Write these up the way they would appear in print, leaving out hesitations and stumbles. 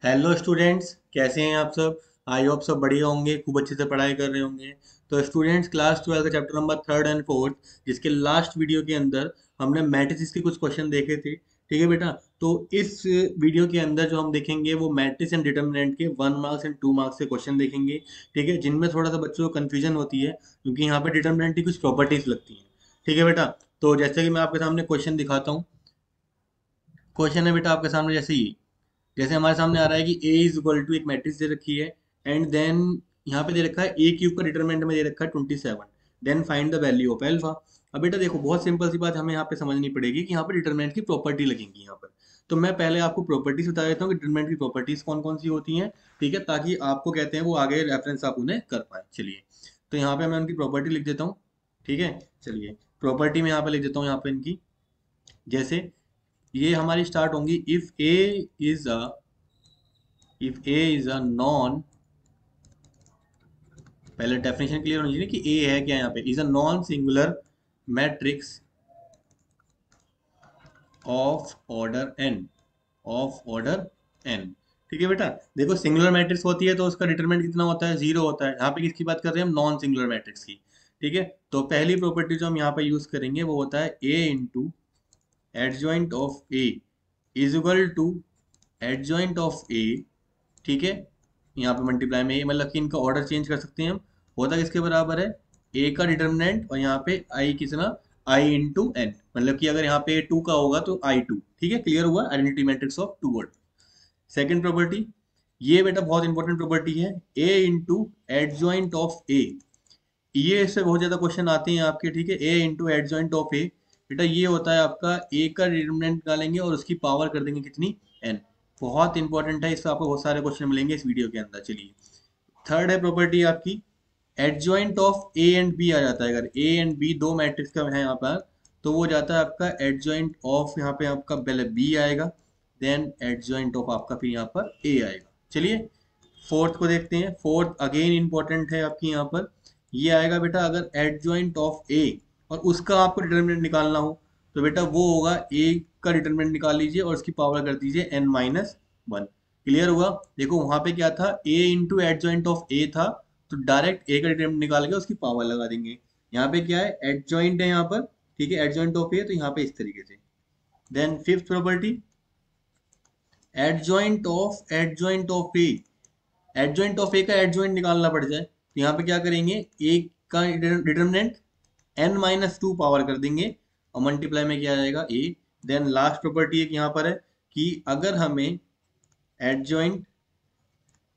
Hello students, कैसे हैं आप सब। आई होप सब बढ़िया होंगे, खूब अच्छे से पढ़ाई कर रहे होंगे। तो स्टूडेंट्स, क्लास 12 का chapter number third and fourth, जिसके लास्ट वीडियो के अंदर हमने मैट्रिसेस के कुछ क्वेश्चन देखे थे। ठीक है बेटा। तो इस वीडियो के अंदर जो हम देखेंगे वो मैट्रिक्स एंड डिटर्मिनेंट के 1 मार्क्स एंड 2 मार्क्स के क्वेश्चन देखेंगे। ठीक है, जिनमें थोड़ा सा बच्चों को कन्फ्यूजन होती है क्योंकि यहाँ पे डिटर्मिनेंट की कुछ प्रॉपर्टीज लगती हैं। ठीक है बेटा। तो जैसे कि मैं आपके सामने क्वेश्चन दिखाता हूँ। क्वेश्चन है बेटा आपके सामने जैसे ही, जैसे हमारे सामने आ रहा है कि a इज इक्वल टू, एक मैट्रिक्स दे रखी है, एंड देन यहाँ पे दे रखा है a क्यूब का डिटरमिनेंट में दे रखा है 27। Then find the value of alpha. अब बेटा देखो, बहुत सिंपल सी बात हमें यहाँ पे समझनी पड़ेगी कि यहाँ पे डिटरमिनेंट की प्रॉपर्टी लगेंगी यहाँ पर। तो मैं पहले आपको प्रॉपर्टीज बता देता हूँ कि डिटरमिनेंट की प्रॉपर्टीज कौन कौन सी होती हैं। ठीक है, ताकि आपको कहते हैं वो आगे रेफरेंस आप उन्हें कर पाए। चलिए, तो यहाँ पे मैं उनकी प्रॉपर्टी लिख देता हूँ। ठीक है, चलिए प्रॉपर्टी में यहाँ पे लिख देता हूँ यहाँ पे इनकी। जैसे ये हमारी स्टार्ट होंगी, if A is a non, पहले डेफिनेशन क्लियर होनी चाहिए कि ए है क्या। यहाँ पे is a non singular matrix of order n, of order n. ठीक है बेटा। देखो, सिंगुलर मैट्रिक्स होती है तो उसका डिटरमिनेंट कितना होता है, जीरो होता है। यहाँ पे किसकी बात कर रहे हैं हम, नॉन सिंगुलर मैट्रिक्स की। ठीक है, तो पहली प्रॉपर्टी जो हम यहाँ पे यूज करेंगे वो होता है A into adjoint of A is equal to adjoint of A. ठीक है, यहाँ पे मल्टीप्लाई में मतलब कि इनका ऑर्डर चेंज कर सकते हैं हम। होता किसके बराबर है, ए का डिटर्मिनेंट और यहाँ पे आई कितना, आई इंटू एन। मतलब कि अगर यहाँ पे टू का होगा तो आई टू। ठीक है, क्लियर हुआ, identity matrix of to word. Second property, ये बेटा बहुत इंपॉर्टेंट प्रॉपर्टी है, A into adjoint of A. ये इससे बहुत ज्यादा क्वेश्चन आते हैं आपके। ठीक है, ए इंटू एडजॉइंट ऑफ ए, बेटा ये होता है आपका ए का डिटर्मिनेंट निकालेंगे और उसकी पावर कर देंगे कितनी, एन। बहुत इंपॉर्टेंट है, इससे आपको बहुत सारे क्वेश्चन मिलेंगे इस वीडियो के अंदर। चलिए, थर्ड है प्रॉपर्टी आपकी, adjoint of A and B आ जाता है। अगर ए एंड बी दो मैट्रिक्स का है यहाँ पर, तो वो जाता है आपका एडजॉइंट ऑफ, यहाँ पे आपका पहले बी आएगा, देन एडजॉइंट ऑफ आपका फिर यहाँ पर ए आएगा। चलिए, फोर्थ को देखते हैं। फोर्थ अगेन इंपॉर्टेंट है आपकी यहाँ पर। ये आएगा बेटा, अगर एडजॉइंट ऑफ ए और उसका आपको डिटर्मिनेंट निकालना हो तो बेटा वो होगा, ए का डिटर्मिनेंट निकाल लीजिए और उसकी पावर कर दीजिए n-1। क्लियर हुआ। देखो वहां पे क्या था, a इंटू एडजॉइंट ऑफ ए था, तो डायरेक्ट ए का डिटर्मिनेंट निकाल के उसकी पावर लगा देंगे। यहाँ पे क्या है, एडजॉइंट है यहाँ पर। ठीक है, एडजॉइंट ऑफ ए, तो यहाँ पे इस तरीके से। Then fifth property, adjoint of A. Adjoint of A का एडजॉइंट निकालना पड़ जाए तो यहाँ पे क्या करेंगे, ए का डिटर्मिनेंट n-2 पावर कर देंगे और मल्टीप्लाई में क्या आ जाएगा, ए। देन लास्ट प्रॉपर्टी एक यहाँ पर है कि अगर हमें एडजॉइंट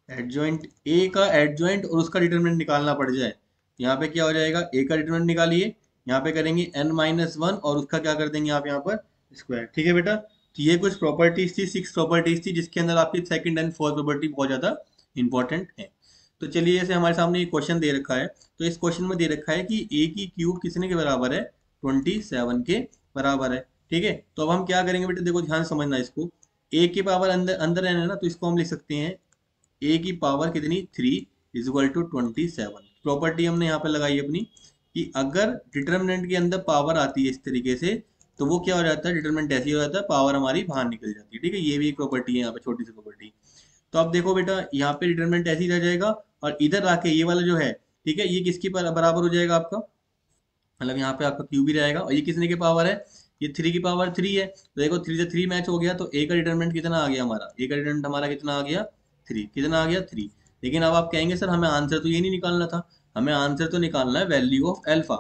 एडजॉइंट ए का एडजॉइंट और उसका डिटरमिनेंट निकालना पड़ जाए, यहाँ पे क्या हो जाएगा, ए का डिटरमिनेंट निकालिए, यहाँ पे करेंगे n-1 और उसका क्या कर देंगे आप यहाँ पर, स्क्वायर। ठीक है बेटा। तो ये कुछ प्रॉपर्टीज थी, 6 प्रॉपर्टीज थी, जिसके अंदर आपकी सेकंड एंड फोर्थ प्रॉपर्टी बहुत ज्यादा इंपॉर्टेंट है। तो चलिए, जैसे हमारे सामने एक क्वेश्चन दे रखा है, तो इस क्वेश्चन में दे रखा है कि ए की क्यूब कितने के बराबर है, 27 के बराबर है। ठीक है, तो अब हम क्या करेंगे बेटा, देखो ध्यान से समझना इसको। ए की पावर अंदर अंदर है ना, तो इसको हम लिख सकते हैं ए की पावर कितनी, 3 इज इक्वल टू 27। प्रॉपर्टी हमने यहाँ पे लगाई अपनी कि अगर डिटर्मिनेंट के अंदर पावर आती है इस तरीके से, तो वो क्या हो जाता है, डिटर्मिनेंट ऐसी हो जाता है, पावर हमारी बाहर निकल जाती है। ठीक है, ये भी एक प्रॉपर्टी है यहाँ पे, छोटी सी प्रॉपर्टी। तो अब देखो बेटा, यहाँ पे डिटर्मिनेंट ऐसे ही रह जाएगा और इधर आके ये वाला जो है, ठीक है, ये किसकी बराबर हो जाएगा आपका, मतलब यहाँ पे आपका क्यू भी रहेगा। और ये कितने की पावर है, ये 3 की पावर 3 है। तो देखो 3 से 3 मैच हो गया, तो ए का डिटरमिनेंट कितना आ गया हमारा, ए का डिटरमिनेंट हमारा कितना आ गया, 3। कितना आ गया, 3। लेकिन अब आप कहेंगे सर हमें आंसर तो ये नहीं निकालना था, हमें आंसर तो निकालना है वैल्यू ऑफ एल्फा।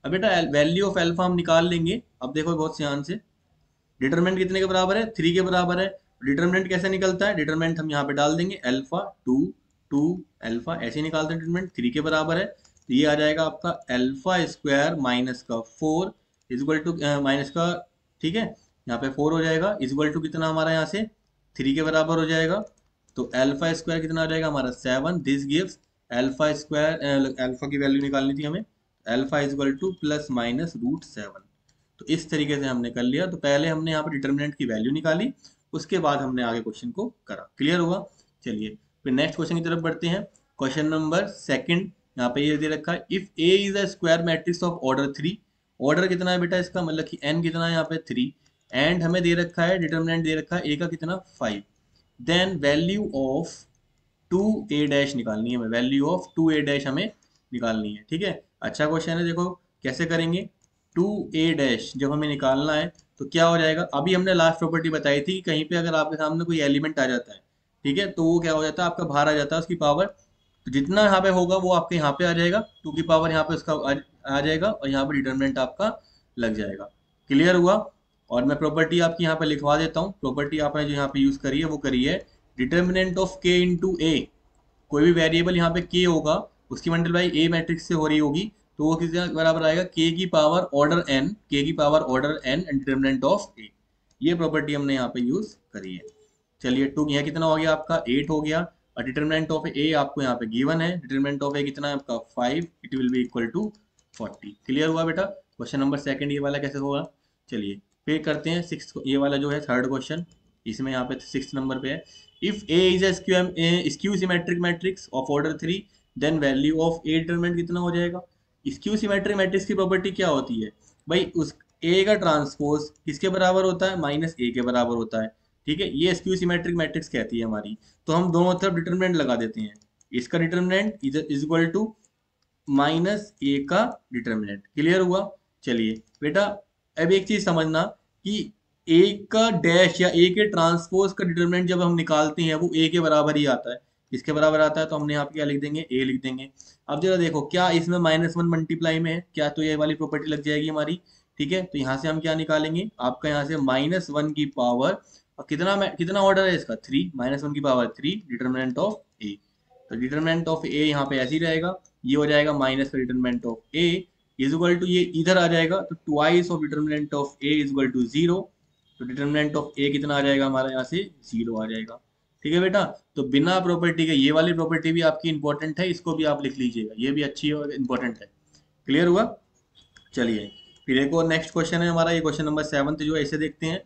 अब बेटा वैल्यू ऑफ एल्फा हम निकाल लेंगे। अब देखो बहुत ध्यान से, डिटरमिनेंट कितने के बराबर है, 3 के बराबर है। डिटरमिनेंट कैसे निकलता है, डिटरमिनेंट हम यहाँ पे डाल देंगे अल्फा 2 2 अल्फा, ऐसे निकालते हैं। डिटरमिनेंट 3 के बराबर है, तो ये आ जाएगा आपका अल्फा स्क्वायर माइनस का 4 इजक्वल टू माइनस का, ठीक है, यहाँ पे 4 हो जाएगा, इजक्वल टू कितना हमारा यहाँ से 3 के बराबर हो जाएगा। तो अल्फा स्क्वायर कितना आ जाएगा हमारा 7। This gives alpha square, alpha की वैल्यू निकालनी थी हमें, alpha is equal to plus minus √7। तो इस तरीके से हमने कर लिया। तो पहले हमने यहाँ पर डिटर्मिनेंट की वैल्यू निकाली, उसके बाद हमने आगे क्वेश्चन को करा। क्लियर हुआ। चलिए फिर नेक्स्ट क्वेश्चन की तरफ बढ़ते हैं। क्वेश्चन नंबर सेकंड, यहाँ पे ये दे रखा है, if A is a square matrix of order 3। Order कितना है बेटा इसका, मतलब कि एन कितना है यहाँ पे 3, एंड हमें दे रखा है डिटर्मिनेंट दे रखा है ए का कितना 5। देन वैल्यू ऑफ 2a' निकालनी है हमें, वैल्यू ऑफ 2a' हमें निकालनी है। ठीक है, अच्छा क्वेश्चन है। देखो कैसे करेंगे, 2a' जब हमें निकालना है तो क्या हो जाएगा, अभी हमने लास्ट प्रॉपर्टी बताई थी कि कहीं पे अगर आपके सामने कोई एलिमेंट आ जाता है, ठीक है, तो वो क्या हो जाता है, आपका बाहर आ जाता है उसकी पावर, तो जितना यहाँ पे होगा वो आपके यहाँ पे आ जाएगा, 2 की पावर यहाँ पे उसका आ जाएगा, और यहाँ पे डिटरमिनेंट आपका लग जाएगा। क्लियर हुआ। और मैं प्रॉपर्टी आपकी यहाँ पे लिखवा देता हूँ। प्रॉपर्टी आपने जो यहाँ पे यूज करी है वो करी है डिटर्मिनेंट ऑफ k इंटू ए। कोई भी वेरिएबल यहाँ पे k होगा, उसकी मल्टीप्लाई a मैट्रिक्स से हो रही होगी, तो वो किसके बराबर आएगा, k की पावर ऑर्डर n, k की power order n and determinant of a। ये प्रॉपर्टी हमने यहाँ पे यूज करी है। चलिए, टू यह कितना हो गया आपका, 8 हो गया। और डिटर्मिनेंट ऑफ ए आपको यहाँ पे गिवन है, डिटर्मिनेंट ऑफ ए कितना है आपका 5, it will be equal to 40। Clear हुआ बेटा। क्वेश्चन नंबर सेकंड ये वाला कैसे होगा। चलिए फिर करते हैं सिक्स, ये वाला जो है थर्ड क्वेश्चन, इसमें यहाँ पे 6 नंबर पे है। If A is skew symmetric matrix of order 3, then value of A determinant कितना हो जाएगा। स्क्यू सिमेट्रिक मैट्रिक्स की प्रॉपर्टी क्या होती है भाई, उस ए का ट्रांसपोज किसके बराबर होता है, माइनस ए के बराबर होता है। ठीक है, ये स्क्यू सिमेट्रिक मैट्रिक्स कहती है हमारी। तो हम दोनों तरफ डिटरमिनेंट लगा देते हैं, इसका determinant is equal to minus A का डिटरमिनेंट। क्लियर हुआ। चलिए बेटा, अब एक चीज समझना कि ए का डैश या ए के ट्रांसपोज का डिटरमिनेंट जब हम निकालते हैं वो ए के बराबर ही आता है। किसके बराबर आता है, तो हमने यहाँ पे क्या लिख देंगे, ए लिख देंगे। अब जरा देखो क्या इसमें -1 मल्टीप्लाई में है क्या, तो ये वाली प्रॉपर्टी लग जाएगी हमारी। ठीक है, तो यहाँ से हम क्या निकालेंगे, आपका यहाँ से -1 की पावर, और कितना ऑर्डर है इसका 3, -1 की पावर 3 डिटरमिनेंट ऑफ ए। तो डिटरमिनेंट ऑफ ए यहाँ पे ऐसे ही रहेगा, ये हो जाएगा माइनस का determinant of A is equal to, ये इधर आ जाएगा तो twice of determinant of A is equal to 0। तो डिटरमिनेंट ऑफ ए कितना आ जाएगा हमारा, यहाँ से 0 आ जाएगा। ठीक है बेटा, तो बिना प्रॉपर्टी के ये वाली प्रॉपर्टी भी आपकी इंपॉर्टेंट है, इसको भी आप लिख लीजिएगा, ये भी अच्छी और इंपॉर्टेंट है। क्लियर हुआ। चलिए फिर एक और नेक्स्ट क्वेश्चन है हमारा, ये क्वेश्चन नंबर 7 जो है इसे देखते हैं।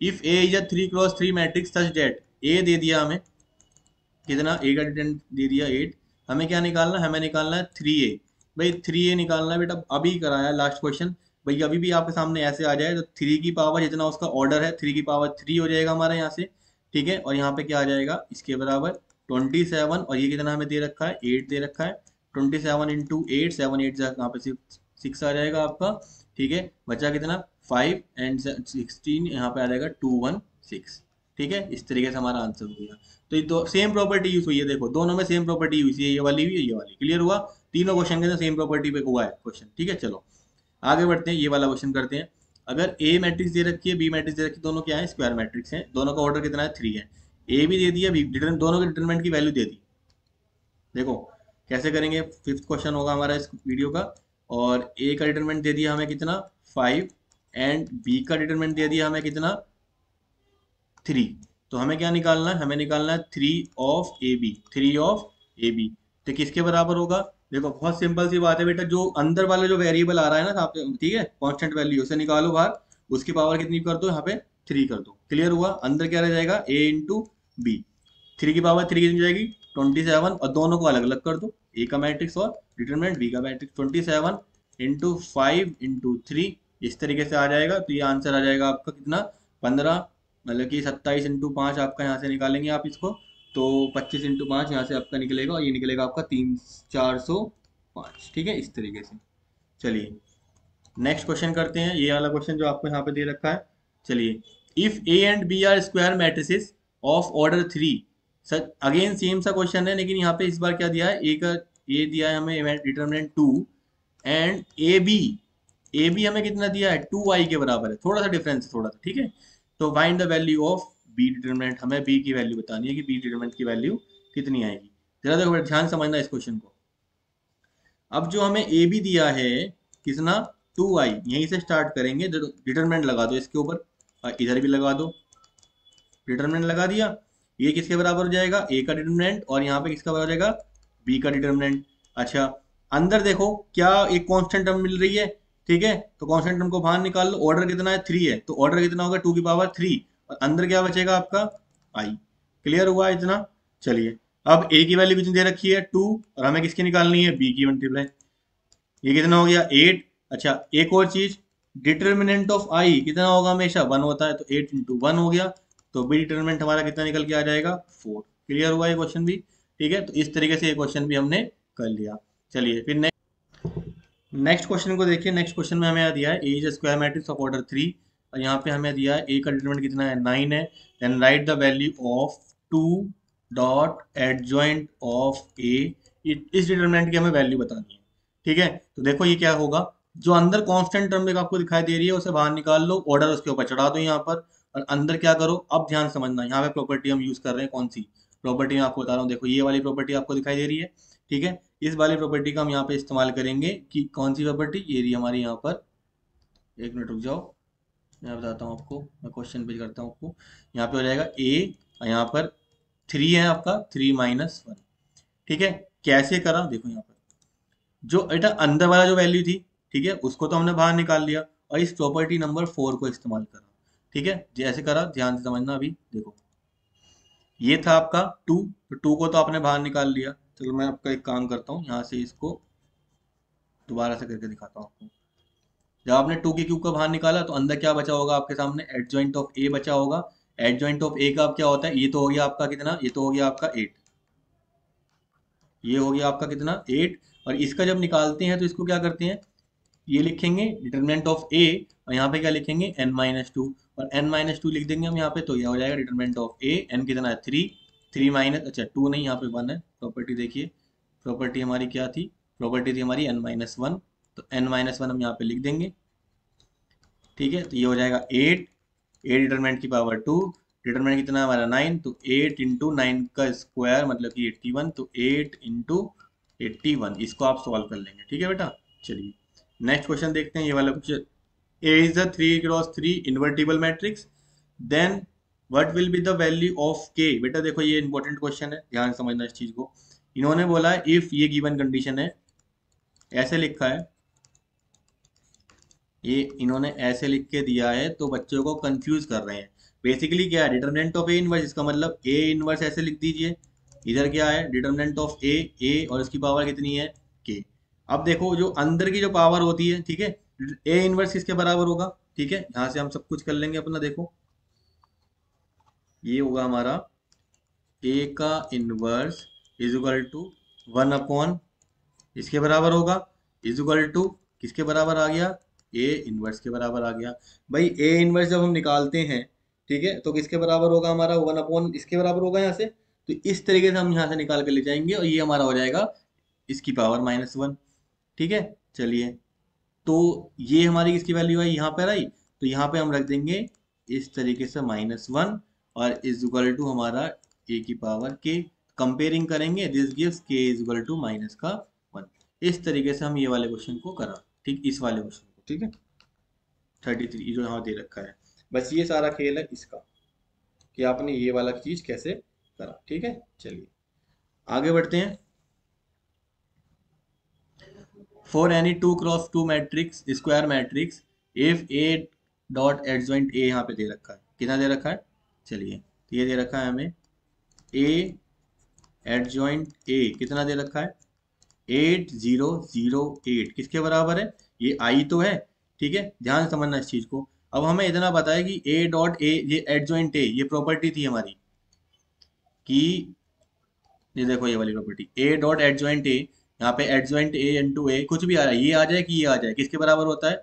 If A is a 3x3 matrix such that, A दे दिया हमें कितना, ए का डिटरमिनेंट दे दिया 8, हमें क्या निकालना है, हमें निकालना है 3a। भाई 3a निकालना है बेटा, अभी कराया लास्ट क्वेश्चन। भाई अभी भी आपके सामने ऐसे आ जाए तो 3 की पावर जितना उसका ऑर्डर है 3 की पावर 3 हो जाएगा हमारा यहाँ से। ठीक है, और यहाँ पे क्या आ जाएगा इसके बराबर 27, और ये कितना हमें दे रखा है, 8 दे रखा है। 27 इंटू 8, 7 8 यहाँ पे 6 आ जाएगा आपका। ठीक है, बचा कितना 5 एंड 16, यहाँ पे आ जाएगा 216। ठीक है, इस तरीके से हमारा आंसर हो गया। तो ये दो सेम प्रॉपर्टी यूज हुई है, देखो दोनों में सेम प्रॉपर्टी यूज है, ये वाली भी ये वाली। क्लियर हुआ, तीनों क्वेश्चन के अंदर सेम प्रॉपर्टी पे हुआ है क्वेश्चन। ठीक है, चलो आगे बढ़ते हैं, ये वाला क्वेश्चन करते हैं। अगर ए मैट्रिक्स दे रखी है, बी मैट्रिक्स दे रखी है, दोनों क्या है, स्क्वायर मैट्रिक्स है, दोनों का ऑर्डर कितना है 3 है। ए भी दे दिया, बी दोनों के डिटरमिनेंट की वैल्यू दे दी। देखो कैसे करेंगे, फिफ्थ क्वेश्चन होगा हमारा इस वीडियो का। और ए का डिटरमिनेंट दे दिया हमें कितना 5, एंड बी का डिटरमिनेंट दे दिया हमें कितना 3। तो हमें क्या निकालना है, हमें निकालना है 3 of A B, 3 of A B. तो किसके बराबर होगा, देखो बहुत सिंपल सी बात है बेटा, जो अंदर वाला जो वेरिएबल आ रहा है ना आप, ठीक है, कांस्टेंट वैल्यू उसे निकालो बाहर, उसकी पावर कितनी कर दो यहाँ पे 3 कर दो। क्लियर हुआ, अंदर क्या रह जाएगा ए इंटू बी, 3 की पावर 3 कितनी जाएगी 27, और दोनों को अलग अलग कर दो, ए का मैट्रिक्स और डिटरमिनेंट बी का मैट्रिक्स। 27 इंटू 5 इंटू 3 इस तरीके से आ जाएगा। तो ये आंसर आ जाएगा आपका कितना 15, मतलब कि 27 इंटू 5 आपका यहाँ से निकालेंगे आप इसको, तो 25 इंटू 5 यहाँ से आपका निकलेगा, और ये निकलेगा आपका 405। ठीक है, इस तरीके से। चलिए नेक्स्ट क्वेश्चन करते हैं, ये वाला क्वेश्चन जो आपको यहाँ पे दे रखा है। चलिए, if A and B are square matrices of order 3, sir again same सा क्वेश्चन है, लेकिन यहाँ पे इस बार क्या दिया है, ए दिया है हमें डिटरमिनेंट 2, एंड ए बी हमें कितना दिया है 2i के बराबर है, थोड़ा सा डिफरेंस है थोड़ा सा। ठीक है, तो find the value of B determinant, हमें बी की वैल्यू बतानी है कि बी डिटरमिनेंट की वैल्यू कितनी आएगी। जरा देखो ध्यान समझना इस क्वेश्चन को। अब जो हमें ए बी दिया है कितना 2i, यहीं से स्टार्ट करेंगे, डिटरमिनेंट लगा दो इसके ऊपर, और इधर भी लगा दो, डिटरमिनेंट लगा दिया। ये किसके बराबर हो जाएगा, ए का डिटरमिनेंट, और यहाँ पे किसका बराबर हो जाएगा बी का डिटरमिनेंट। अच्छा, अंदर देखो क्या एक कांस्टेंट टर्म मिल रही है। ठीक है, तो कांस्टेंट टर्म को बाहर निकाल लो, ऑर्डर कितना है 3 है, तो ऑर्डर कितना होगा 2 की पावर 3, और अंदर क्या बचेगा आपका आई। क्लियर हुआ इतना। चलिए, अब ए की वैल्यू कितनी दे रखी है 2, और हमें किसकी निकालनी है बी की मल्टीप्लाई, ये कितना हो गया 8। अच्छा, एक और चीज, डिटरमिनेंट ऑफ आई कितना होगा, हमेशा 1 होता है, तो 8 इंटू 1 हो गया। तो बी डिटरमिनेंट हमारा कितना निकल के आ जाएगा 4। क्लियर हुआ ये क्वेश्चन भी? ठीक है, तो इस तरीके से ये क्वेश्चन भी हमने कर लिया। चलिए फिर नेक्स्ट क्वेश्चन को देखिए। नेक्स्ट क्वेश्चन में हमें दिया है A is square matrix of order 3 और यहाँ पे हमें दिया है ए का डिटरमिनेंट कितना है 9 है। Then write the value of 2 dot adjoint of A. इस डिटरमिनेंट की हमें वैल्यू बतानी है। ठीक है, तो देखो ये क्या होगा, जो अंदर कांस्टेंट टर्म में आपको दिखाई दे रही है उसे बाहर निकाल लो, ऑर्डर उसके ऊपर चढ़ा दो यहाँ पर, और अंदर क्या करो, अब ध्यान समझना, यहाँ पे प्रॉपर्टी हम यूज कर रहे हैं कौन सी प्रॉपर्टी, मैं आपको बता रहा हूँ। देखो ये वाली प्रॉपर्टी आपको दिखाई दे रही है। ठीक है, इस वाली प्रॉपर्टी का हम यहाँ पे इस्तेमाल करेंगे कि कौन सी प्रॉपर्टी, ये रही हमारी यहाँ पर। एक मिनट रुक जाओ, मैं बताता हूँ आपको, मैं क्वेश्चन पेज करता हूँ आपको। यहाँ पे हो जाएगा ए, यहाँ पर 3 है आपका, 3 - 1। ठीक है, कैसे करा देखो यहाँ पर, जो बेटा अंदर वाला जो वैल्यू थी, ठीक है, उसको तो हमने बाहर निकाल लिया और इस प्रॉपर्टी नंबर 4 को इस्तेमाल करा। ठीक है, जैसे करा ध्यान से समझना। अभी देखो ये था आपका 2, तो 2 को तो आपने बाहर निकाल लिया। चलो मैं आपका एक काम करता हूँ, यहाँ से इसको दोबारा से करके दिखाता हूँ आपको। जब आपने 2 के क्यूब का बाहर निकाला तो अंदर क्या बचा होगा आपके सामने, एडजॉइंट ऑफ ए बचा होगा। एडजॉइंट ऑफ ए का अब क्या होता है, ये तो हो गया आपका कितना, ये तो हो गया आपका 8, ये हो गया आपका कितना 8। और इसका जब निकालते हैं तो इसको क्या करते हैं, ये लिखेंगे डिटरमिनेंट ऑफ ए और यहाँ पे क्या लिखेंगे n-2, और n-2 लिख देंगे हम यहाँ पे, तो यह हो जाएगा डिटरमिनेंट ऑफ ए। n कितना है 3, 3 माइनस, अच्छा 2 नहीं, यहाँ पे 1 है। प्रॉपर्टी देखिए, प्रॉपर्टी हमारी क्या थी, प्रॉपर्टी थी हमारी n-1, तो n-1 हम यहाँ पे लिख देंगे। ठीक है, तो ये हो जाएगा 8, 8 डिटरमिनेंट की पावर 2, डिटरमिनेंट कितना है हमारा 9, तो 8 इंटू 9 का स्क्वायर मतलब कि 81, तो 8 इंटू 81, इसको आप सॉल्व कर लेंगे। ठीक है बेटा, चलिए नेक्स्ट क्वेश्चन देखते हैं। ये वाला कुछ, A is the 3x3 invertible matrix, then what will be the value of K. बेटा देखो ये इंपॉर्टेंट क्वेश्चन है, ध्यान से समझना इस चीज को। इन्होंने बोला है इफ ये गिवन कंडीशन है, ऐसे लिखा है, ये इन्होंने ऐसे लिख के दिया है तो बच्चों को कंफ्यूज कर रहे हैं। बेसिकली क्या है, डिटरमिनेंट ऑफ ए इनवर्स, इसका मतलब ए इनवर्स ऐसे लिख दीजिए। इधर क्या है, डिटरमिनेंट ऑफ ए और इसकी पावर कितनी है के। अब देखो जो अंदर की जो पावर होती है, ठीक है, ए इनवर्स किसके बराबर होगा, ठीक है, यहाँ से हम सब कुछ कर लेंगे अपना। देखो ये होगा हमारा ए का इनवर्स इज इक्वल टू 1/, इसके बराबर होगा, इज इक्वल टू किसके बराबर आ गया, ए इनवर्स के बराबर आ गया। भाई ए इनवर्स जब हम निकालते हैं, ठीक है, तो किसके बराबर होगा हमारा, 1/, इसके बराबर होगा यहाँ से। तो इस तरीके से हम यहाँ से निकाल के ले जाएंगे और ये हमारा हो जाएगा इसकी पावर -1। ठीक है, चलिए, तो ये हमारी किसकी वैल्यू आई, यहाँ पर आई, तो यहाँ पे हम रख देंगे इस तरीके से -1 और इज इक्वल टू हमारा ए की पावर के। कंपेयरिंग करेंगे, दिस गिव्स के इज इक्वल टू -1। इस तरीके से हम ये वाले क्वेश्चन को करा, ठीक, इस वाले क्वेश्चन को। ठीक है, 33 जो यहाँ दे रखा है, बस ये सारा खेल है इसका कि आपने ये वाला चीज कैसे करा। ठीक है, चलिए आगे बढ़ते हैं। For any 2x2 matrix square matrix if A dot adjoint A, यहाँ पे दे रखा है, कितना दे रखा है, चलिए तो ये दे रखा है हमें ए एडजॉइंट ए, कितना दे रखा है 8008, किसके बराबर है, ये आई तो है। ठीक है, ध्यान से समझना इस चीज को। अब हमें इतना पता है कि ए डॉट ए, ये एडजॉइंट ए, ये प्रॉपर्टी थी हमारी कि, ये देखो ये वाली property A dot adjoint A, यहाँ पे एडजॉइंट ए इंटू ए कुछ भी आ रहा है, ये आ जाए कि ये आ जाए, किसके बराबर होता है,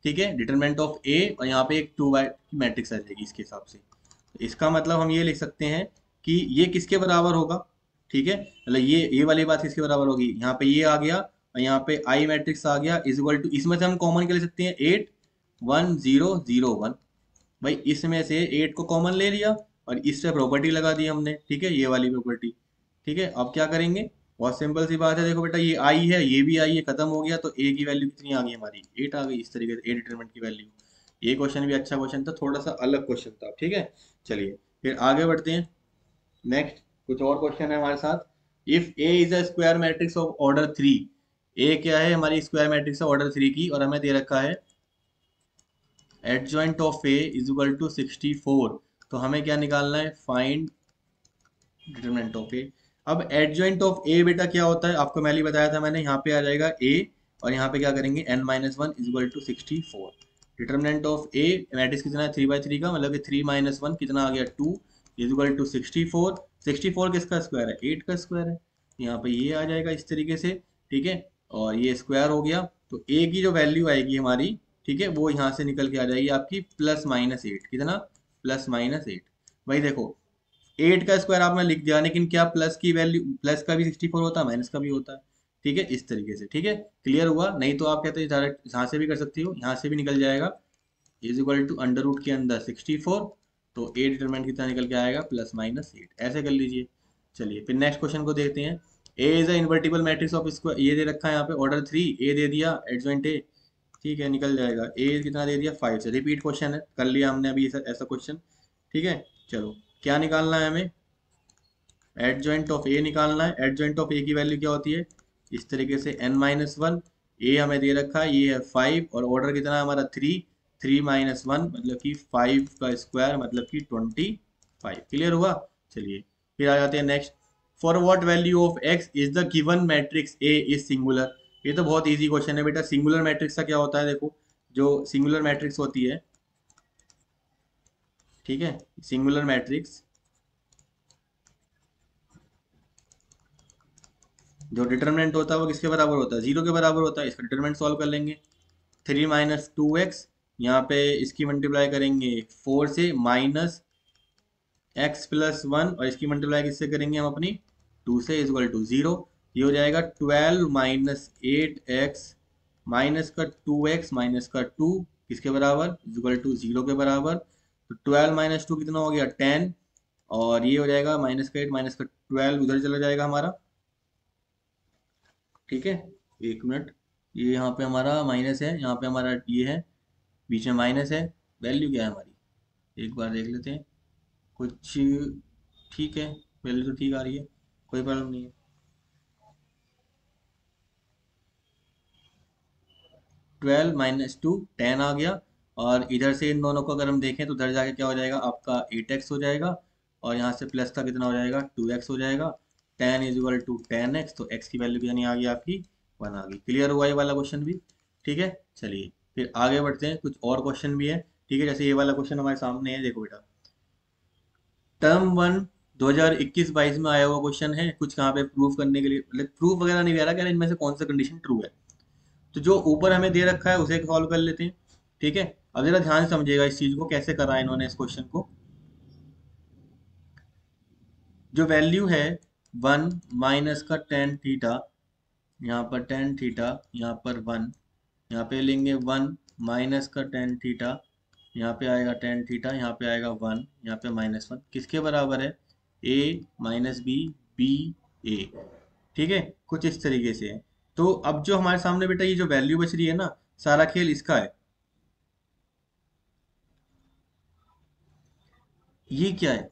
ठीक है, डिटरमिनेंट ऑफ ए, और यहाँ पे एक 2 बाय की मैट्रिक्स आ जाएगी इसके हिसाब से। तो इसका मतलब हम ये लिख सकते हैं कि ये किसके बराबर होगा, ठीक है, मतलब ये वाली बात किसके बराबर होगी, यहाँ पे ये आ गया और यहाँ पे आई मैट्रिक्स आ गया इज इक्वल टू, इसमें से हम कॉमन क्या ले सकते हैं 8 1 0 0 1। भाई इसमें से 8 को कॉमन ले लिया और इससे प्रॉपर्टी लगा दी हमने, ठीक है, ये वाली प्रॉपर्टी। ठीक है, अब क्या करेंगे, बहुत सिंपल सी बात है, देखो बेटा ये आई है, ये भी आई है, खत्म हो गया, तो ए की वैल्यू कितनी आ गई हमारी 8 आ गई। इस तरीके से ए डिटरमिनेंट की वैल्यू। ये क्वेश्चन भी अच्छा क्वेश्चन था, थोड़ा सा अलग क्वेश्चन था। ठीक है, चलिए फिर आगे बढ़ते हैं। नेक्स्ट कुछ और क्वेश्चन है हमारे साथ। If A is a square matrix of order 3, ए क्या है हमारी स्क्वायर मैट्रिक्स ऑफ ऑर्डर 3 की, और हमें दे रखा है adjoint of A is equal to 64, तो हमें क्या निकालना है, फाइंड डिटरमिनेंट ऑफ ए। अब एडजॉइंट ऑफ ए बेटा क्या होता है, आपको मैंने बताया था मैंने, यहाँ पे आ जाएगा ए और यहाँ पे क्या करेंगे n-1 is equal to 64। Determinant of A matrix कितना है 3/3 का, मतलब कि 3 - 1 कितना आ गया 2 इक्वल टू 64। 64 किसका स्क्वायर है 8 का स्क्वायर है, यहाँ पे ये आ जाएगा इस तरीके से। ठीक है, और ये स्क्वायर हो गया, तो ए की जो वैल्यू आएगी हमारी, ठीक है, वो यहाँ से निकल के आ जाएगी आपकी +-8। कितना +-8। भाई देखो 8 का स्क्वायर आपने लिख दिया, लेकिन क्या प्लस की वैल्यू, प्लस का भी 64 होता है, माइनस का भी होता है। ठीक है, इस तरीके से। ठीक है, क्लियर हुआ? नहीं तो आप कहते हैं डायरेक्ट यहाँ से भी कर सकती हो, यहाँ से भी निकल जाएगा is equal to under root के अंदर 64, तो ए डिटरमिनेंट कितना निकल के आएगा +-8, ऐसे कर लीजिए। चलिए फिर नेक्स्ट क्वेश्चन को देखते हैं। A is a invertible matrix of square, ये दे रखा है यहाँ पे ऑर्डर 3, ए दे दिया एडजॉइंट ए। ठीक है, निकल जाएगा ए कितना दे दिया 5 से, रिपीट क्वेश्चन है, कर लिया हमने अभी ऐसा क्वेश्चन। ठीक है, चलो क्या निकालना है हमें, एडजॉइंट ऑफ ए निकालना है। एडजॉइंट ऑफ ए की वैल्यू क्या होती है, इस तरीके से n-1, ए हमें दे रखा है, ये है 5, और ऑर्डर कितना है हमारा 3, 3 - 1 मतलब कि 5 का स्क्वायर मतलब कि 25। क्लियर हुआ? चलिए फिर आ जाते हैं next. For what value of x is the given matrix A is singular. ये तो बहुत इजी क्वेश्चन है बेटा। सिंगुलर मैट्रिक्स का क्या होता है, देखो जो सिंगुलर मैट्रिक्स होती है, ठीक है, सिंगुलर मैट्रिक्स जो डिटरमिनेंट होता है वो किसके बराबर होता है, 0 के बराबर होता है। इसका डिटरमिनेंट सॉल्व कर लेंगे, 3 - 2x, यहाँ पे इसकी मल्टीप्लाई करेंगे 4 से, -x+1, और इसकी मल्टीप्लाई किससे करेंगे हम अपनी 2 से, इज इक्वल टू 0। ये हो जाएगा 12 - 8x माइनस का 2x माइनस का 2 किसके बराबर, इज इक्वल टू 0 के बराबर। तो 12 - 2 कितना हो गया 10, और ये हो जाएगा -8 माइनस का 12 उधर चला जाएगा हमारा। ठीक है, एक मिनट, ये यहाँ पे हमारा माइनस है, यहाँ पे हमारा ये है, बीच में माइनस है। वैल्यू क्या है हमारी, एक बार देख लेते हैं कुछ। ठीक है, वैल्यू तो ठीक आ रही है, कोई प्रॉब्लम नहीं है। 12 - 2 10 आ गया, और इधर से इन दोनों को अगर हम देखें तो उधर जाके क्या हो जाएगा आपका 8x हो जाएगा, और यहाँ से प्लस का कितना हो जाएगा 2x हो जाएगा। 10 इज इक्वल टू 10x, तो x की वैल्यू कितनी आ गई आपकी 1 आ गई। क्लियर हुआ ये वाला क्वेश्चन भी? ठीक है, चलिए फिर आगे बढ़ते हैं, कुछ और क्वेश्चन भी है। ठीक है, जैसे ये वाला क्वेश्चन हमारे सामने है, देखो बेटा, टर्म 1 2021-22 में आया हुआ क्वेश्चन है, कुछ कहाँ पे प्रूफ करने के लिए, मतलब प्रूफ वगैरह नहीं दे रहा, कह रहा है इनमें से कौन सा कंडीशन ट्रू है। तो जो ऊपर हमें दे रखा है उसे सॉल्व कर लेते हैं। ठीक है, अब जरा ध्यान से समझिएगा इस चीज को, कैसे करा है इन्होंने इस क्वेश्चन को। जो वैल्यू है 1 माइनस का टेन थीटा, यहाँ पर टेन थीटा, यहाँ पर 1, यहाँ पे लेंगे 1 माइनस का टेन थीटा, यहाँ पे आएगा टेन थीटा, यहाँ पे आएगा 1, यहाँ पे -1, किसके बराबर है, a - b, b a। ठीक है, कुछ इस तरीके से है। तो अब जो हमारे सामने बेटा ये जो वैल्यू बच रही है ना, सारा खेल इसका है। ये क्या है,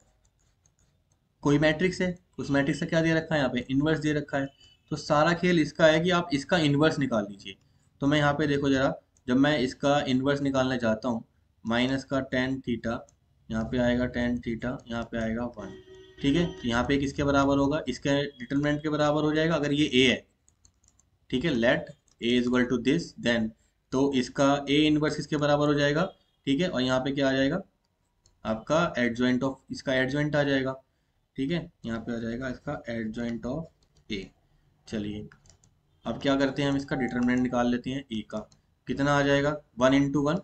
कोई मैट्रिक्स है, उस मैट्रिक्स का क्या दे रखा है यहाँ पे, इनवर्स दे रखा है। तो सारा खेल इसका है कि आप इसका इनवर्स निकाल लीजिए। तो मैं यहाँ पे देखो जरा, जब मैं इसका इनवर्स निकालना चाहता हूँ, माइनस का टेन थीटा, यहाँ पे आएगा टेन थीटा, यहाँ पे आएगा 1। ठीक है, तो यहाँ पे किसके बराबर होगा, इसके डिटरमिनेंट के बराबर हो जाएगा अगर ये ए है। ठीक है, let A is equal to this, then तो इसका ए इनवर्स किसके बराबर हो जाएगा। ठीक है, और यहाँ पे क्या आ जाएगा आपका एडजॉइंट ऑफ, इसका एडजॉइंट आ जाएगा। ठीक है, यहाँ पे आ जाएगा इसका एडजॉइंट ऑफ ए। चलिए अब क्या करते हैं, हम इसका डिटरमिनेंट निकाल लेते हैं ए का। कितना आ जाएगा 1 × 1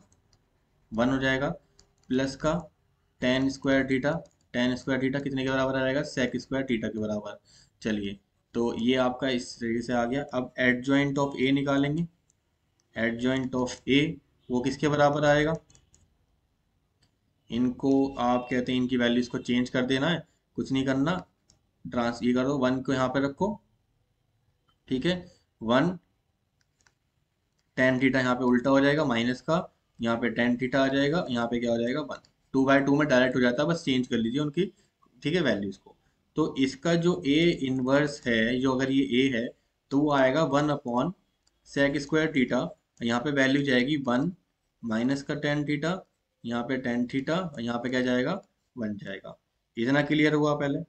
1 हो जाएगा, प्लस का tan square theta, ten square theta कितने के बराबर आ जाएगा, सेक स्क्वायर थीटा के बराबर। चलिए, तो ये आपका इस तरीके से आ गया। अब एडजॉइंट ऑफ ए निकालेंगे। एडजॉइंट ऑफ ए वो किसके बराबर आएगा, इनको आप कहते हैं इनकी वैल्यूज को चेंज कर देना है, कुछ नहीं करना, ट्रांस ये कर दो, 1 को यहाँ पे रखो। ठीक है, 1 टेन थीटा यहाँ पे उल्टा हो जाएगा, माइनस का यहाँ पे टेन थीटा आ जाएगा, यहाँ पे क्या हो जाएगा 1, 2/2 में डायरेक्ट हो जाता है, बस चेंज कर लीजिए उनकी। ठीक है, वैल्यूज को। तो इसका जो ए इनवर्स है, जो अगर ये ए है, तो वो आएगा 1/sec² थीटा, यहाँ पे वैल्यू जाएगी 1 माइनस का टेन थीटा, यहाँ पे टेन थीटा, और यहाँ पे क्या जाएगा 1 जाएगा। इतना क्लियर हुआ पहले?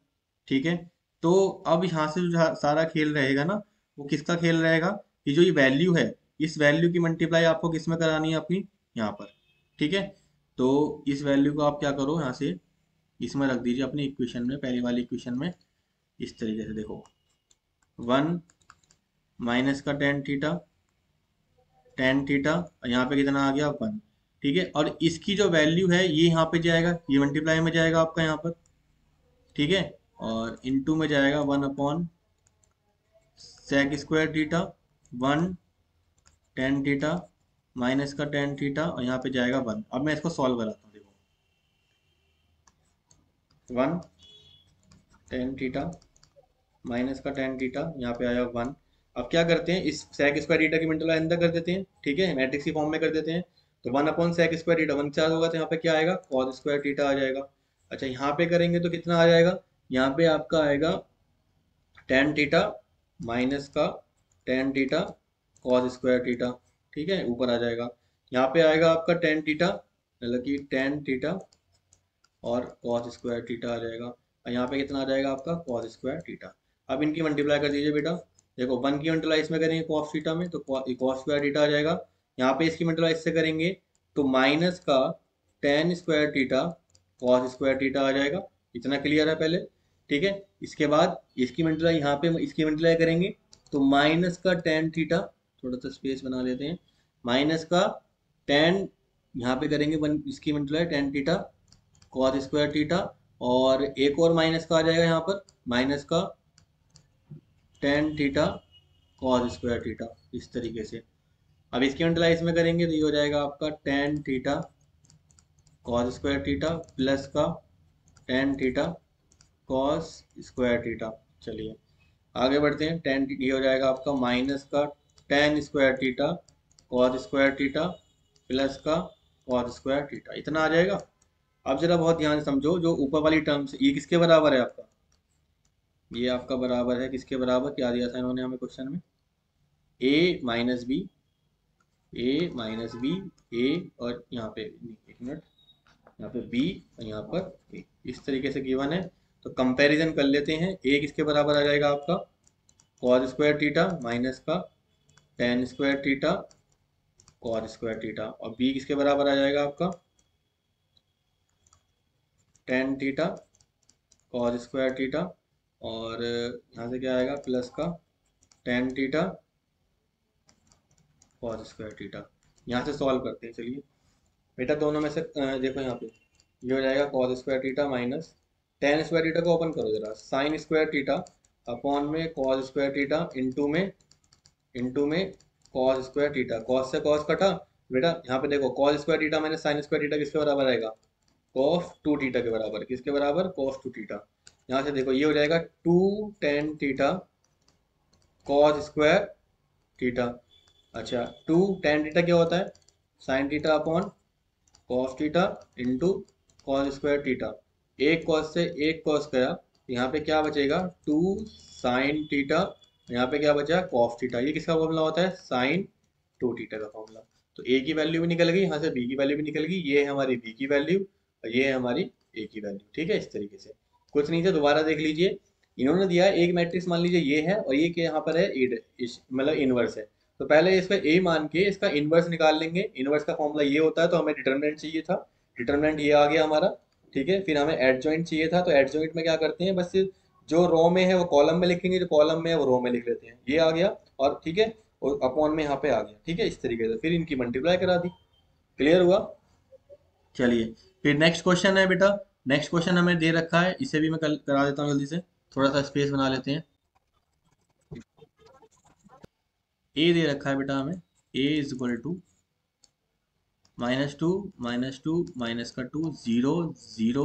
ठीक है, तो अब यहाँ से जो सारा खेल रहेगा ना, वो किसका खेल रहेगा, कि जो ये वैल्यू है, इस वैल्यू की मल्टीप्लाई आपको किस में करानी है अपनी, यहाँ पर। ठीक है, तो इस वैल्यू को आप क्या करो, यहाँ से इसमें रख दीजिए अपनी इक्वेशन में, पहली वाली इक्वेशन में। इस तरीके से देखो, 1 माइनस का टेन थीटा, यहाँ पे कितना आ गया 1। ठीक है, और इसकी जो वैल्यू है ये यहाँ पे जाएगा, ये मल्टीप्लाई में जाएगा आपका यहाँ पर। ठीक है, और इनटू में जाएगा 1 sec square theta, 1 tan theta minus का टेन थीटा, और यहाँ पे जाएगा 1। अब मैं इसको सॉल्व कराता हूँ, देखो 1 टेन थीटा माइनस का टेन थीटा, यहाँ पे आया 1। अब क्या करते हैं, इस सेक स्क्वायर थीटा की मल्टीप्लाई अंदर कर देते हैं। ठीक है, मैट्रिक्स की फॉर्म में कर देते हैं। तो 1/सेक स्क्वायर थीटा 1 चार होगा, तो यहाँ पे क्या आएगा, कॉस स्क्वायर थीटा आ जाएगा। अच्छा, यहाँ पे करेंगे तो कितना आ जाएगा, यहाँ पे आपका आएगा टेन थीटा माइनस का tan theta cos square theta. ठीक है, ऊपर आ जाएगा। यहाँ पे आएगा आपका टेन थीटा, मतलब कि टेन थीटा और कॉस स्क्वायर थीटा आ जाएगा। और यहाँ पे कितना आ जाएगा आपका, कॉस स्क्वायर थीटा। अब इनकी मल्टीप्लाई कर दीजिए बेटा। देखो 1 की मल्टीप्लाई इसमें करेंगे कॉस थीटा में, तो कॉस स्क्वायर थीटा आ जाएगा। यहाँ पे इसकी मल्टीप्लाई इससे करेंगे तो माइनस का tan square theta cos square theta आ जाएगा। इतना क्लियर है पहले। ठीक है, इसके बाद इसकी मल्टीप्लाई यहाँ पे इसकी मल्टीप्लाई करेंगे तो माइनस का टेन थीटा, थोड़ा सा स्पेस बना लेते हैं, माइनस का टेन, यहाँ पे करेंगे वन इसकी multiply ten theta cos square theta, और एक और माइनस का आ जाएगा यहाँ पर, माइनस का tan theta cos square theta, इस तरीके से। अब इसकी मल्टीप्लाई इसमें करेंगे तो ये हो जाएगा आपका tan theta cos square theta plus का tan theta cos square theta. चलिए आगे बढ़ते हैं। टेन, ये हो जाएगा आपका माइनस का tan square theta cos square theta plus का कॉस स्क्वायर थीटा, इतना आ जाएगा। अब जरा बहुत ध्यान से समझो, जो ऊपर वाली टर्म्स, ये किसके बराबर है आपका, ये आपका बराबर है किसके बराबर, क्या दिया था इन्होंने हमें क्वेश्चन में, ए माइनस बी, ए माइनस बी, ए और यहाँ पे एक मिनट, यहाँ पे बी और यहाँ पर ए, इस तरीके से गिवन है। तो कंपैरिजन कर लेते हैं। ए किसके बराबर आ जाएगा आपका, कॉस स्क्वायर थीटा माइनस का tan square theta cos square theta, और बी किसके बराबर आ जाएगा आपका, tan theta cos square theta, और यहाँ से क्या आएगा प्लस का tan theta cos square theta. यहाँ से सॉल्व करते हैं। चलिए बेटा, दोनों में से देखो यहाँ पे ये हो जाएगा cos square theta minus ten square theta को ओपन करो जरा, साइन स्क्वायर थीटा अपॉन में कॉस स्क्वायर थीटा इंटू में कॉस स्क्वायर थीटा, कॉस से कॉस कटा बेटा। यहाँ पे देखो cos square theta minus sine square theta किसके बराबर आएगा, कॉस टू थीटा के बराबर। किसके बराबर, कॉस टू थीटा। यहाँ से देखो ये हो जाएगा two tan theta cos square theta. अच्छा, टू टेन थीटा क्या होता है, sine theta upon cos theta into cos square theta. एक कॉस से एक कॉस गया, यहाँ पे क्या बचेगा, टू साइन थीटा, यहाँ पे क्या बचा, कॉस थीटा। ये किसका फॉर्मूला होता है, साइन टू थीटा का फॉर्मूला। तो ए की वैल्यू भी निकल गई, यहाँ से बी की वैल्यू भी निकल गई। ये है हमारी बी की वैल्यू और ये है हमारी ए की वैल्यू। ठीक है, इस तरीके से कुछ नहीं से दोबारा देख लीजिए। इन्होंने दिया एक मैट्रिक्स, मान लीजिए ये है, और ये क्या यहाँ पर है, मतलब इनवर्स है। तो पहले इसका ए मान के इसका इनवर्स निकाल लेंगे। इनवर्स का फॉर्मूला ये होता है, तो हमें डिटरमिनेंट चाहिए था, डिटरमिनेंट ये आ गया हमारा। ठीक है, फिर हमें एडजॉइंट चाहिए था, तो एडजॉइंट में क्या करते हैं, बस जो रो में है वो कॉलम में लिखेंगे, जो कॉलम में है वो रो में लिख लेते हैं। ये आ गया, और ठीक है, और अपॉन में यहाँ पे आ गया। ठीक है, इस तरीके से फिर इनकी मल्टीप्लाई करा दी। क्लियर हुआ। चलिए फिर नेक्स्ट क्वेश्चन है बेटा। नेक्स्ट क्वेश्चन हमें दे रखा है, इसे भी मैं कल करा देता हूँ जल्दी से, थोड़ा सा स्पेस बना लेते हैं। ए दे रखा है बेटा हमें, ए इज इक्वल टू -2 -2 माइनस का 2 0 0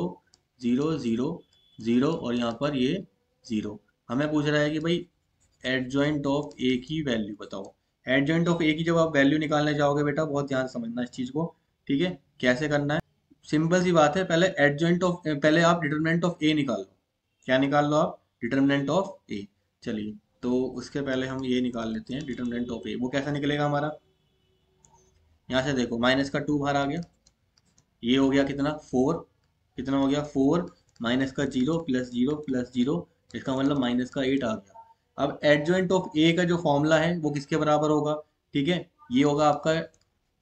0 0 0, और यहाँ पर ये 0। हमें पूछ रहा है कि भाई एडजॉइंट ऑफ ए की वैल्यू बताओ। एडजॉइंट ऑफ ए की जब आप वैल्यू निकालने जाओगे बेटा, बहुत ध्यान से समझना इस चीज़ को। ठीक है, कैसे करना है, सिंपल सी बात है। पहले आप डिटरमिनेंट ऑफ ए निकाल लो। क्या निकाल लो आप, डिटरमिनेंट ऑफ ए। चलिए, तो उसके पहले हम ये निकाल लेते हैं डिटरमिनेंट ऑफ ए। वो कैसा निकलेगा हमारा, यहाँ से देखो माइनस का 2 बाहर आ गया, ये हो गया कितना 4, कितना हो गया 4, माइनस का 0 प्लस 0 प्लस 0, इसका मतलब माइनस का 8 आ गया। अब एडजॉइंट ऑफ ए का जो फॉर्मूला है वो किसके बराबर होगा, ठीक है, ये होगा आपका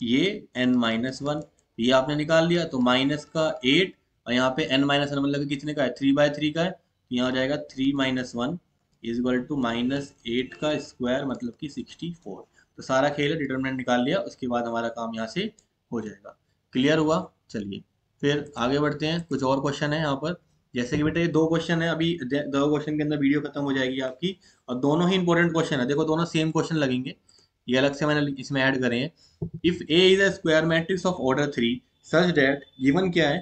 ये n-1, ये आपने निकाल लिया, तो माइनस का 8 और यहाँ पे n माइनस वन मतलब कितने का है, 3/3 का है, तो यहाँ हो जाएगा 3 - 1 इज इक्वल टू -8 का स्क्वायर मतलब कि 64। तो सारा खेल है, डिटरमिनेंट निकाल लिया, उसके बाद हमारा काम यहाँ से हो जाएगा। क्लियर हुआ? चलिए फिर आगे बढ़ते हैं, कुछ और क्वेश्चन है यहाँ पर। जैसे कि बेटा ये 2 क्वेश्चन है, अभी 2 क्वेश्चन के अंदर वीडियो खत्म हो जाएगी आपकी, और दोनों ही इंपॉर्टेंट क्वेश्चन है। देखो दोनों सेम क्वेश्चन लगेंगे, ये अलग से मैंने इसमें ऐड करे हैं। If A is a square matrix of order 3 such that, given क्या है,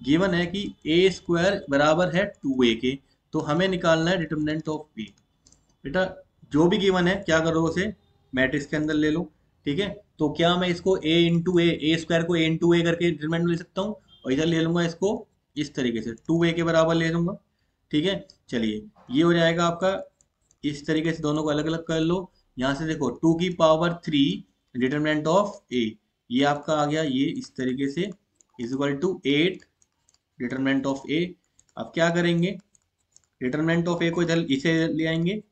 गिवन है कि ए स्क्वायर बराबर है 2a के, तो हमें निकालना है डिटरमिनेंट ऑफ ए। बेटा जो भी गिवन है क्या करो, उसे मैट्रिक्स के अंदर ले लो, ठीक है। तो क्या मैं इसको ए स्क्वायर को a करके डिटरमिनेंट ले सकता हूँ, और इधर ले लूंगा इसको इस तरीके से 2a के बराबर ले लूंगा, ठीक है। चलिए ये हो जाएगा आपका, इस तरीके से दोनों को अलग अलग कर लो। यहाँ से देखो 2⁻³ डिटरमिनेंट ऑफ ए, ये आपका आ गया, ये इस तरीके से is equal to 8 determinant of A. अब क्या करेंगे, डिटरमिनेंट ऑफ ए को इधर इसे ले आएंगे,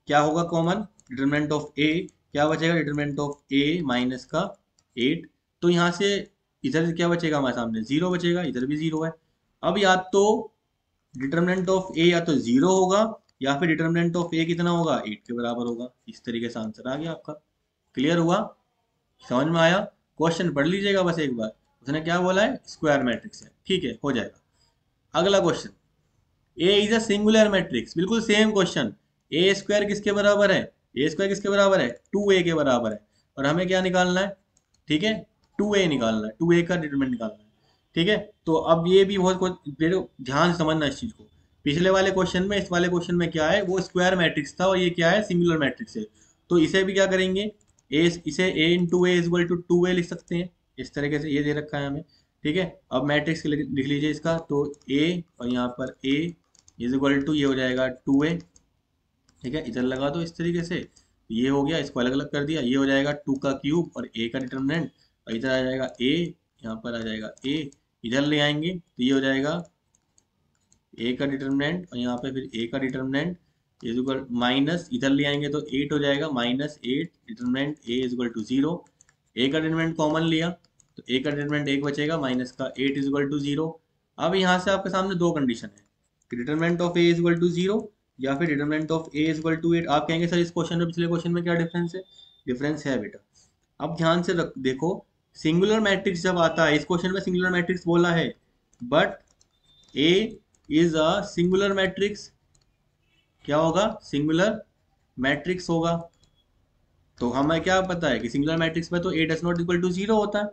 क्या होगा कॉमन, डिटरमिनेंट ऑफ ए क्या बचेगा, डिटरमिनेंट ऑफ ए माइनस का 8। तो यहाँ से इधर क्या बचेगा हमारे सामने, 0 बचेगा, इधर भी 0 है। अब या तो डिटरमिनेंट ऑफ ए या तो 0 होगा, या फिर डिटरमिनेंट ऑफ ए कितना होगा, 8 के बराबर होगा। इस तरीके से आंसर आ गया आपका। क्लियर हुआ? समझ में आया? क्वेश्चन पढ़ लीजिएगा बस एक बार, उसने क्या बोला है, स्क्वायर मैट्रिक्स है, ठीक है, हो जाएगा। अगला question, A is a singular matrix, बिल्कुल सेम क्वेश्चन। ए स्क्वायर किसके बराबर है, ए स्क्वायर किसके बराबर है, 2a के बराबर है, और हमें क्या निकालना है, ठीक है, 2a निकालना है, 2a का डिटरमिनेंट निकालना है, ठीक है। तो अब ये भी बहुत ध्यान से समझना इस चीज को। पिछले वाले क्वेश्चन में, इस वाले क्वेश्चन में क्या है, वो स्क्वायर मैट्रिक्स था, और ये क्या है, सिंगुलर मैट्रिक्स है। तो इसे भी क्या करेंगे, इसे a into A equal to 2a लिख सकते हैं, इस तरीके से, ये दे रखा है हमें, ठीक है। अब मैट्रिक्स लिख लीजिए इसका, तो a और यहाँ पर a इज इक्वल टू, ये हो जाएगा 2a, ठीक है, इधर लगा दो इस तरीके से, ये हो गया, इसको अलग अलग कर दिया, ये हो जाएगा 2 का क्यूब और a का डिटरमिनेंट, और इधर आ जाएगा a, यहाँ पर आ जाएगा a, इधर ले आएंगे तो ये हो जाएगा a का डिटरमिनेंट, और यहाँ पे फिर a का डिटरमिनेंट इज इक्वल माइनस, इधर ले आएंगे तो 8 हो जाएगा, -8 determinant a is equal to 0। a का डिटरमिनेंट कॉमन लिया तो a का डिटरमिनेंट 1 बचेगा, माइनस का 8 इज इक्वल टू 0। अब यहाँ से आपके सामने 2 कंडीशन है, determinant of a is equal to 0 या फिर determinant of a is equal to 8। आप कहेंगे सर इस क्वेश्चन में पिछले क्वेश्चन में क्या डिफरेंस है, डिफरेंस है बेटा। अब ध्यान से देखो, सिंगुलर मैट्रिक्स जब आता है, इस क्वेश्चन में सिंगुलर मैट्रिक्स बोला है, but a is a singular matrix, क्या होगा, सिंगुलर मैट्रिक्स होगा। तो हमें क्या पता है कि सिंगुलर मैट्रिक्स में तो a does not equal to 0 होता है।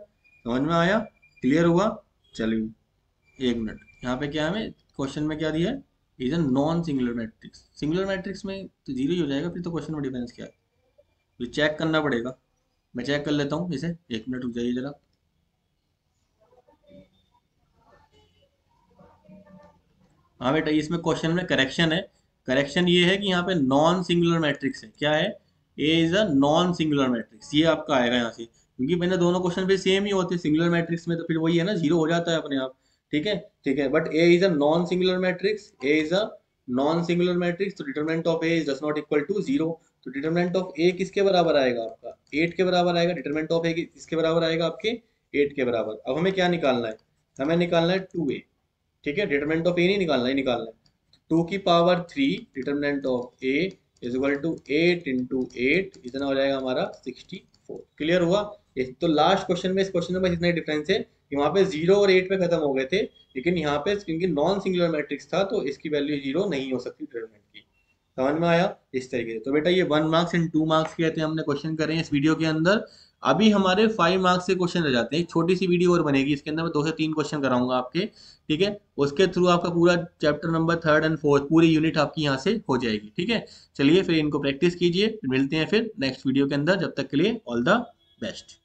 समझ में आया? क्लियर हुआ? चलिए 1 मिनट, यहाँ पे क्या हमें क्वेश्चन में क्या दिया है, is a non singular matrix. Singular matrix में तो 0 ही हो जाएगा, फिर तो क्वेश्चन में डिफरेंस क्या है, तो चेक करना पड़ेगा। मैं चेक कर लेता हूँ इसे, 1 मिनट रुक जाइए जरा। हाँ बेटा, इसमें क्वेश्चन में करेक्शन है। करेक्शन ये है कि यहाँ पे नॉन सिंगुलर मैट्रिक्स है, क्या है, A is a non singular matrix, ये आपका आएगा यहाँ से, क्योंकि मैंने दोनों क्वेश्चन पे सेम ही होते हैं। सिंगुलर मैट्रिक्स में तो फिर वही है ना, 0 हो जाता है अपने आप, ठीक है, ठीक है। But A is a non singular matrix, A is a non singular matrix, तो determinant of A is does not equal to 0। तो डिटरमिनेंट ऑफ ए किसके बराबर आएगा आपका, 8 के बराबर आएगा। डिटरमिनेंट ऑफ ए किसके बराबर आएगा, आपके 8 के बराबर। अब हमें क्या निकालना है, हमें निकालना है 2a, ठीक है। डिटरमिनेंट ऑफ ए नहीं निकालना है, निकालना है 2⁻³ determinant of A is equal to 8 into 8, इतना हो जाएगा हमारा 64। क्लियर हुआ? तो लास्ट क्वेश्चन में, इस क्वेश्चन में बस इतना ही डिफरेंस है कि वहां पे 0 और 8 पे खत्म हो गए थे, लेकिन यहाँ पे क्योंकि नॉन सिंगुलर मैट्रिक्स था तो इसकी वैल्यू 0 नहीं हो सकती डिटरमिनेंट की। समझ में आया? इस तरीके से। तो बेटा ये 1 मार्क्स एंड 2 मार्क्स के हमने क्वेश्चन करे हैं इस वीडियो के अंदर। अभी हमारे 5 मार्क्स से क्वेश्चन रह जाते हैं, एक छोटी सी वीडियो और बनेगी, इसके अंदर मैं 2 से 3 क्वेश्चन कराऊंगा आपके, ठीक है। उसके थ्रू आपका पूरा chapter number 3rd and 4th पूरी यूनिट आपकी यहाँ से हो जाएगी, ठीक है। चलिए फिर इनको प्रैक्टिस कीजिए, मिलते हैं फिर नेक्स्ट वीडियो के अंदर, जब तक के लिए ऑल द बेस्ट।